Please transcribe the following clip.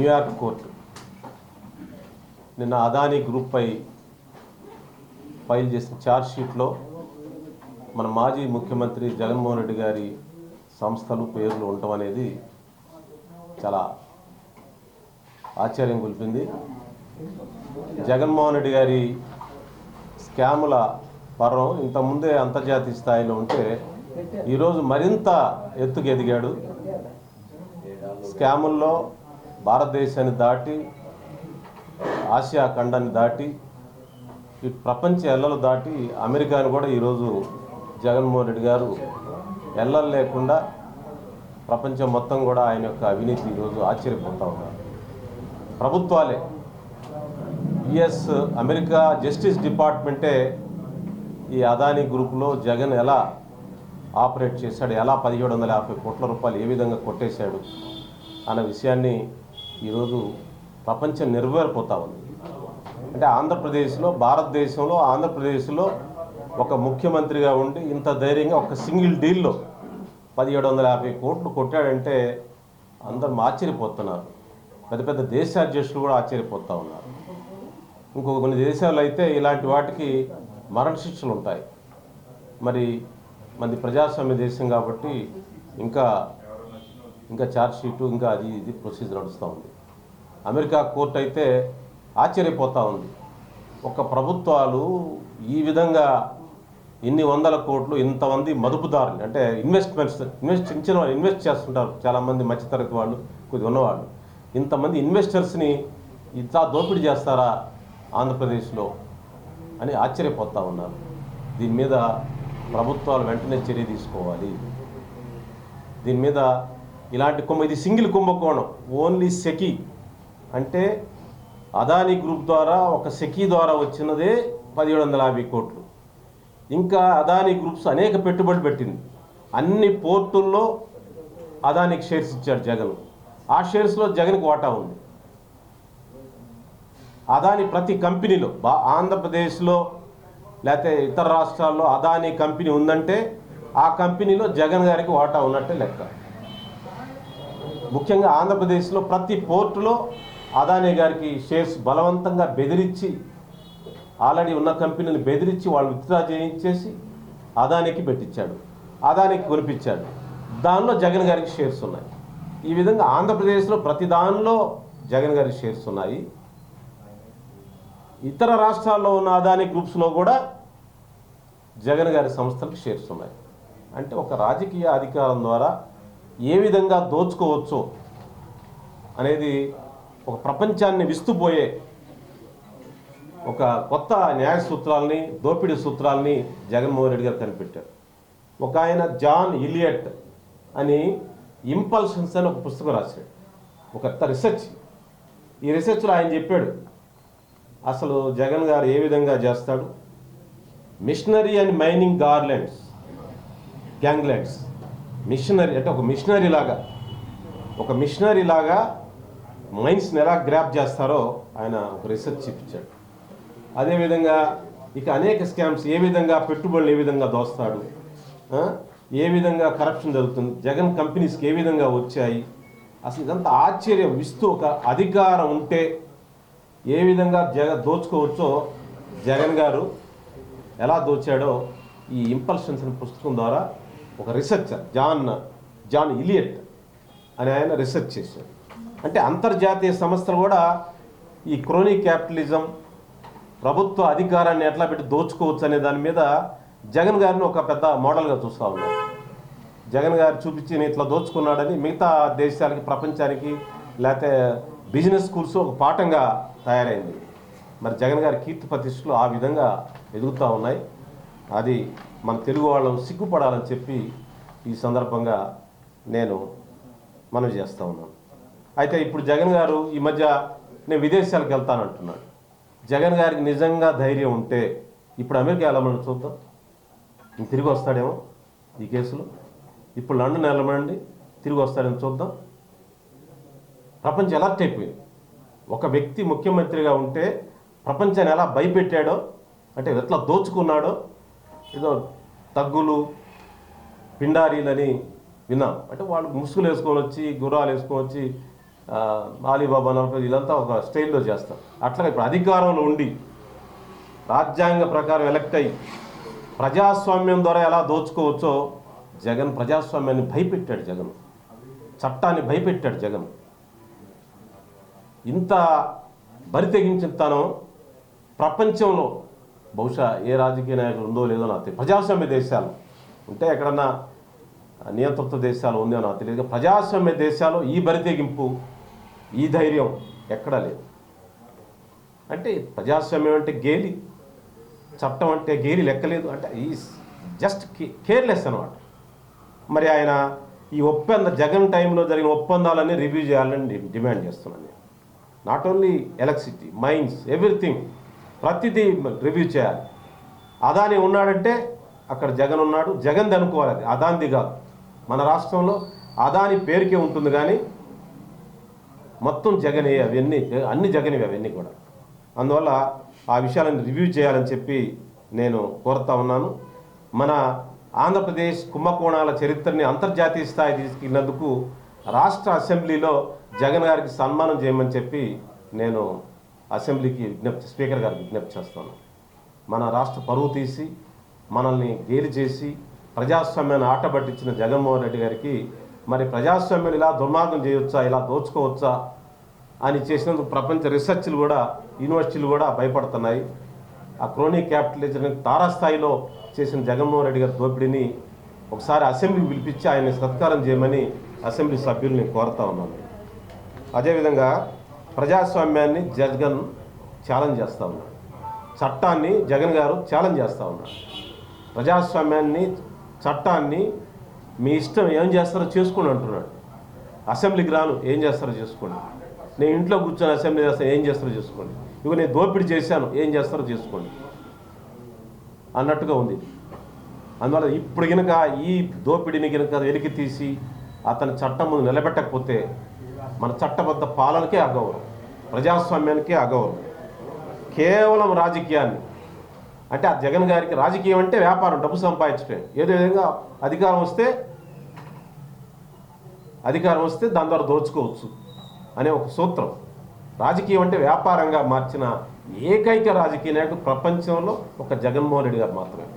New York court నిన్న Adani గ్రూప్పై file చేసిన ఛార్జ్షీట్లో మన మాజీ ముఖ్యమంత్రి జగన్మోహన్ రెడ్డి గారి సంస్థలు పేర్లు ఉండటం అనేది చాలా ఆశ్చర్యం గొలిపింది. జగన్మోహన్ రెడ్డి గారి స్కాముల పర్వం ఇంతకుముందే అంతర్జాతీయ స్థాయిలో ఉంటే ఈరోజు మరింత ఎత్తుకు ఎదిగాడు. స్కాముల్లో భారతదేశాన్ని దాటి ఆసియా ఖండాన్ని దాటి ఈ ప్రపంచ ఎల్లలు దాటి అమెరికాను కూడా ఈరోజు జగన్మోహన్ రెడ్డి గారు ఎల్లలు లేకుండా ప్రపంచం మొత్తం కూడా ఆయన యొక్క అవినీతి ఈరోజు ఆశ్చర్యపోతూ ఉన్నారు. ప్రభుత్వాలే యుఎస్ అమెరికా జస్టిస్ డిపార్ట్మెంటే ఈ అదానీ గ్రూపులో జగన్ ఎలా ఆపరేట్ చేశాడు, ఎలా 1750 కోట్ల రూపాయలు ఏ విధంగా కొట్టేశాడు అన్న విషయాన్ని ఈరోజు ప్రపంచం నిర్వేరిపోతూ ఉంది. అంటే ఆంధ్రప్రదేశ్లో భారతదేశంలో ఆంధ్రప్రదేశ్లో ఒక ముఖ్యమంత్రిగా ఉండి ఇంత ధైర్యంగా ఒక సింగిల్ డీల్లో 1750 కోట్లు కొట్టాడంటే అందరం ఆశ్చర్యపోతున్నారు. పెద్ద పెద్ద దేశాధ్యక్షులు కూడా ఆశ్చర్యపోతూ ఉన్నారు. ఇంకొక కొన్ని దేశాలు అయితే ఇలాంటి వాటికి మరణశిక్షలు ఉంటాయి. మరి మనది ప్రజాస్వామ్య దేశం కాబట్టి ఇంకా ఛార్జ్షీటు ఇంకా ఇది ప్రొసీజర్ నడుస్తూ ఉంది. అమెరికా కోర్టు అయితే ఆశ్చర్యపోతూ ఉంది. ఒక ప్రభుత్వాలు ఈ విధంగా ఇన్ని వందల కోట్లు ఇంతమంది మదుపుదారులు అంటే ఇన్వెస్ట్ చేస్తుంటారు చాలామంది మధ్యతరగతి వాళ్ళు, కొద్దిగా ఉన్నవాళ్ళు. ఇంతమంది ఇన్వెస్టర్స్ని ఇంత దోపిడీ చేస్తారా ఆంధ్రప్రదేశ్లో అని ఆశ్చర్యపోతూ ఉన్నారు. దీని మీద ప్రభుత్వాలు వెంటనే చర్య తీసుకోవాలి. దీని మీద ఇలాంటి ఇది సింగిల్ కుంభకోణం. ఓన్లీ సెకీ అంటే అదానీ గ్రూప్ ద్వారా ఒక సెకీ ద్వారా వచ్చినదే 1750 కోట్లు. ఇంకా అదానీ గ్రూప్స్ అనేక పెట్టుబడి పెట్టింది. అన్ని పోర్టుల్లో అదానికి షేర్స్ ఇచ్చాడు జగన్. ఆ షేర్స్లో జగన్కి వాటా ఉంది. అదానీ ప్రతి కంపెనీలో ఆంధ్రప్రదేశ్లో లేకపోతే ఇతర రాష్ట్రాల్లో అదానీ కంపెనీ ఉందంటే ఆ కంపెనీలో జగన్ గారికి వాటా ఉన్నట్టే లెక్క. ముఖ్యంగా ఆంధ్రప్రదేశ్లో ప్రతి పోర్టులో అదానీ గారికి షేర్స్ బలవంతంగా బెదిరించి ఆల్రెడీ ఉన్న కంపెనీని బెదిరించి వాళ్ళు విత్డ్రా చేయించేసి అదానికి పెట్టించాడు, అదానికి కొనిపించాడు. దానిలో జగన్ గారికి షేర్స్ ఉన్నాయి. ఈ విధంగా ఆంధ్రప్రదేశ్లో ప్రతి దానిలో జగన్ గారికి షేర్స్ ఉన్నాయి. ఇతర రాష్ట్రాల్లో ఉన్న అదానీ గ్రూప్స్లో కూడా జగన్ గారి సంస్థలకు షేర్స్ ఉన్నాయి. అంటే ఒక రాజకీయ అధికారం ద్వారా ఏ విధంగా దోచుకోవచ్చో అనేది ఒక ప్రపంచాన్ని విస్తుపోయే ఒక కొత్త న్యాయ సూత్రాలని, దోపిడీ సూత్రాలని జగన్మోహన్ రెడ్డి గారు కనిపెట్టారు. ఒక ఆయన జాన్ ఇలియట్ అని ఇంపల్షన్స్ అని ఒక పుస్తకం రాశాడు, ఒక రీసెర్చ్. ఈ రీసెర్చ్లో ఆయన చెప్పాడు అసలు జగన్ గారు ఏ విధంగా చేస్తాడు. మిషనరీ అండ్ మైనింగ్ గ్యాంగ్లాండ్స్ మిషనరీ అంటే ఒక మిషనరీ లాగా మైన్స్ని ఎలా గ్రాప్ చేస్తారో ఆయన ఒక రీసెర్చ్ చూపించాడు. అదేవిధంగా ఇక అనేక స్కామ్స్, ఏ విధంగా పెట్టుబడులు ఏ విధంగా దోస్తాడు, ఏ విధంగా కరప్షన్ జరుగుతుంది, జగన్ కంపెనీస్కి ఏ విధంగా వచ్చాయి, అసలు ఇదంతా ఆశ్చర్యం ఇస్తూ ఒక అధికారం ఉంటే ఏ విధంగా దోచుకోవచ్చో జగన్ గారు ఎలా దోచాడో ఈ ఇంపల్షన్స్ అనే పుస్తకం ద్వారా ఒక రీసెర్చర్ జాన్ ఇలియట్ అని ఆయన రీసెర్చ్ చేశాడు. అంటే అంతర్జాతీయ సంస్థలు కూడా ఈ క్రోనీ క్యాపిటలిజం, ప్రభుత్వ అధికారాన్ని ఎట్లా పెట్టి దోచుకోవచ్చు అనే దాని మీద జగన్ గారిని ఒక పెద్ద మోడల్గా చూస్తూ ఉన్నారు. జగన్ గారు చూపించి ఇట్లా దోచుకున్నాడని మిగతా దేశాలకి, ప్రపంచానికి, లేకపోతే బిజినెస్ స్కూల్స్ ఒక పాఠంగా తయారైంది. మరి జగన్ గారి కీర్తి ప్రతిష్టలు ఆ విధంగా ఎదుగుతూ ఉన్నాయి. అది మన తెలుగు వాళ్ళం సిగ్గుపడాలని చెప్పి ఈ సందర్భంగా నేను మనవి చేస్తూ ఉన్నాను. అయితే ఇప్పుడు జగన్ గారు ఈ మధ్య నేను విదేశాలకు వెళ్తానంటున్నాడు. జగన్ గారికి నిజంగా ధైర్యం ఉంటే ఇప్పుడు అమెరికా వెళ్ళమని చూద్దాం, తిరిగి వస్తాడేమో ఈ కేసులో. ఇప్పుడు లండన్ వెళ్ళమండి, తిరిగి వస్తాడేమో చూద్దాం. ప్రపంచం అలర్ట్ అయిపోయింది. ఒక వ్యక్తి ముఖ్యమంత్రిగా ఉంటే ప్రపంచాన్ని ఎలా భయపెట్టాడో, అంటే ఎట్లా దోచుకున్నాడో, ఏదో తగ్గులు పిండారీలని విన్నాం. అంటే వాళ్ళు ముసుగులు వేసుకొని వచ్చి, గుర్రాలు వేసుకొని వచ్చి అలీబాబా నలభై వీళ్ళంతా ఒక స్టైల్లో చేస్తారు. అట్లా ఇప్పుడు అధికారంలో ఉండి రాజ్యాంగ ప్రకారం ఎలక్ట్ అయ్యి ప్రజాస్వామ్యం ద్వారా ఎలా దోచుకోవచ్చో జగన్ ప్రజాస్వామ్యాన్ని భయపెట్టాడు. జగన్ చట్టాన్ని భయపెట్టాడు. జగన్ ఇంత బరితెగించిన తనం ప్రపంచంలో బహుశా ఏ రాజకీయ నాయకులు ఉందో లేదో నాకు తెలియదు. ప్రజాస్వామ్య దేశాలు ఉంటే ఎక్కడన్నా నియంతృత్వ దేశాలు ఉందో నాకు తెలియదు. ప్రజాస్వామ్య దేశాలు ఈ బరితెగింపు, ఈ ధైర్యం ఎక్కడా లేదు. అంటే ప్రజాస్వామ్యం అంటే గేలి, చట్టం అంటే గేలి లెక్కలేదు అంటే ఈ జస్ట్ కేర్లెస్ అనమాట. మరి ఆయన ఈ జగన్ టైంలో జరిగిన ఒప్పందాలన్నీ రివ్యూ చేయాలని డిమాండ్ చేస్తున్నాను. Not only electricity, mines, everything ప్రతిదీ రివ్యూ చేయాలి. అదాని ఉన్నాడంటే అక్కడ జగన్ ఉన్నాడు, జగన్ది అనుకోవాలి. అది అదానిది కాదు. మన రాష్ట్రంలో అదాని పేరుకే ఉంటుంది కానీ మొత్తం జగనే, అవన్నీ అన్ని జగనివి అవన్నీ కూడా. అందువల్ల ఆ విషయాలను రివ్యూ చేయాలని చెప్పి నేను కోరుతా ఉన్నాను. మన ఆంధ్రప్రదేశ్ కుంభకోణాల చరిత్రని అంతర్జాతీయ స్థాయి తీసుకెళ్ళినందుకు రాష్ట్ర అసెంబ్లీలో జగన్ గారికి సన్మానం చేయమని చెప్పి నేను అసెంబ్లీకి స్పీకర్ గారికి విజ్ఞప్తి చేస్తాను. మన రాష్ట్ర పరువు తీసి మనల్ని గేలి చేసి ప్రజాస్వామ్యాన్ని ఆటబట్టించిన జగన్మోహన్ రెడ్డి గారికి మరి ప్రజాస్వామ్యం ఇలా దుర్మార్గం చేయవచ్చా, ఇలా దోచుకోవచ్చా అని చేసినందుకు ప్రపంచ రీసెర్చ్లు కూడా, యూనివర్సిటీలు కూడా భయపడుతున్నాయి. ఆ క్రోనీ క్యాపిటలిజం తారాస్థాయిలో చేసిన జగన్మోహన్ రెడ్డి గారి దోపిడీని ఒకసారి అసెంబ్లీకి పిలిపించి ఆయన్ని సత్కారం చేయమని అసెంబ్లీ సభ్యుల్ని కోరుతా ఉన్నాను. అదేవిధంగా ప్రజాస్వామ్యాన్ని జగన్ ఛాలెంజ్ చేస్తూ ఉన్నాడు. చట్టాన్ని జగన్ గారు ఛాలెంజ్ చేస్తూ ఉన్నారు. ప్రజాస్వామ్యాన్ని, చట్టాన్ని మీ ఇష్టం ఏం చేస్తారో చేసుకోండి అంటున్నాడు. అసెంబ్లీకి రాను, ఏం చేస్తారో చేసుకోండి. నేను ఇంట్లో కూర్చొని అసెంబ్లీ చేస్తాను, ఏం చేస్తారో చేసుకోండి. ఇక నేను దోపిడీ చేశాను, ఏం చేస్తారో చేసుకోండి అన్నట్టుగా ఉంది. అందువల్ల ఇప్పుడు కనుక ఈ దోపిడీని కనుక వెలికి తీసి అతని చట్టం ముందు నిలబెట్టకపోతే మన చట్టబద్ధ పాలనకే అగౌరవం, ప్రజాస్వామ్యానికే అగౌరవం. కేవలం రాజకీయాన్ని అంటే ఆ జగన్ గారికి రాజకీయం అంటే వ్యాపారం, డబ్బు సంపాదించడం. ఏదో విధంగా అధికారం వస్తే దాని ద్వారా దోచుకోవచ్చు అనే ఒక సూత్రం. రాజకీయం అంటే వ్యాపారంగా మార్చిన ఏకైక రాజకీయ నాయకుడు ప్రపంచంలో ఒక జగన్మోహన్ రెడ్డి గారు మాత్రమే.